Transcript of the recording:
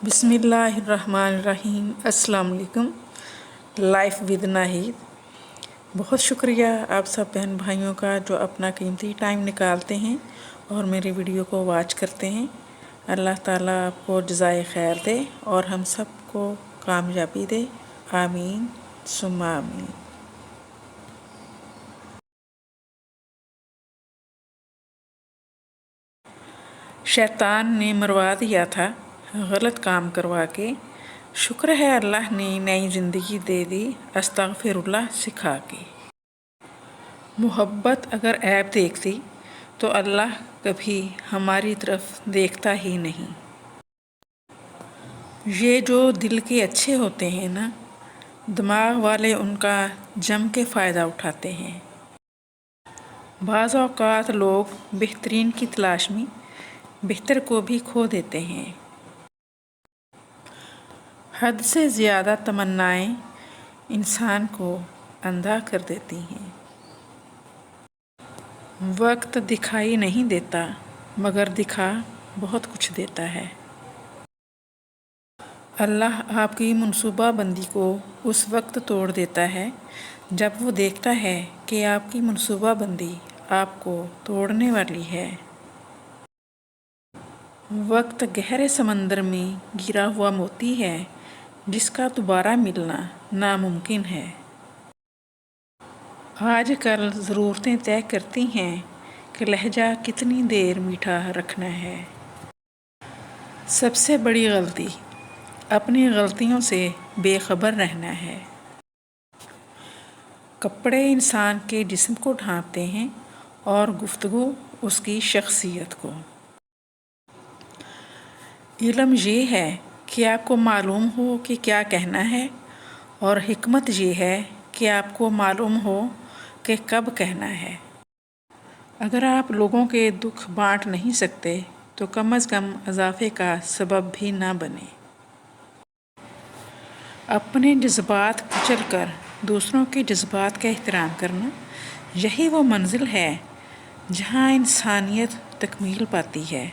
बिस्मिल्लाहिर्रहमानिर्रहीम। अस्सलाम वालेकुम। Life with Nahid. बहुत शुक्रिया आप सब बहन भाइयों का जो अपना कीमती टाइम निकालते हैं और मेरे वीडियो को वॉच करते हैं। अल्लाह ताला आपको जज़ाए खैर दे और हम सब को कामयाबी दे। आमीन सुम्मा आमीन। शैतान ने मरवा दिया था गलत काम करवा के। शुक्र है अल्लाह ने नई ज़िंदगी दे दी अस्तगफिरुल्लाह सिखा के। मोहब्बत अगर ऐब देखती तो अल्लाह कभी हमारी तरफ देखता ही नहीं। ये जो दिल के अच्छे होते हैं ना, दिमाग वाले उनका जम के फ़ायदा उठाते हैं। बाज़ औक़ात लोग बेहतरीन की तलाश में बेहतर को भी खो देते हैं। हद से ज़्यादा तमन्नाएं इंसान को अंधा कर देती हैं। वक्त दिखाई नहीं देता मगर दिखा बहुत कुछ देता है। अल्लाह आपकी मनसूबा बंदी को उस वक्त तोड़ देता है जब वो देखता है कि आपकी मनसूबा बंदी आपको तोड़ने वाली है। वक्त गहरे समंदर में गिरा हुआ मोती है जिसका दोबारा मिलना नामुमकिन है। आज कल ज़रूरतें तय करती हैं कि लहजा कितनी देर मीठा रखना है। सबसे बड़ी गलती अपनी गलतियों से बेखबर रहना है। कपड़े इंसान के जिस्म को ढांपते हैं और गुफ्तगू उसकी शख्सियत को। इल्म ये है कि आपको मालूम हो कि क्या कहना है और हिकमत ये है कि आपको मालूम हो कि कब कहना है। अगर आप लोगों के दुख बांट नहीं सकते तो कम अज़ कम इजाफे का सबब भी ना बने। अपने जज्बात कुचल कर दूसरों के जज्बात का एहतराम करना, यही वो मंजिल है जहाँ इंसानियत तकमील पाती है।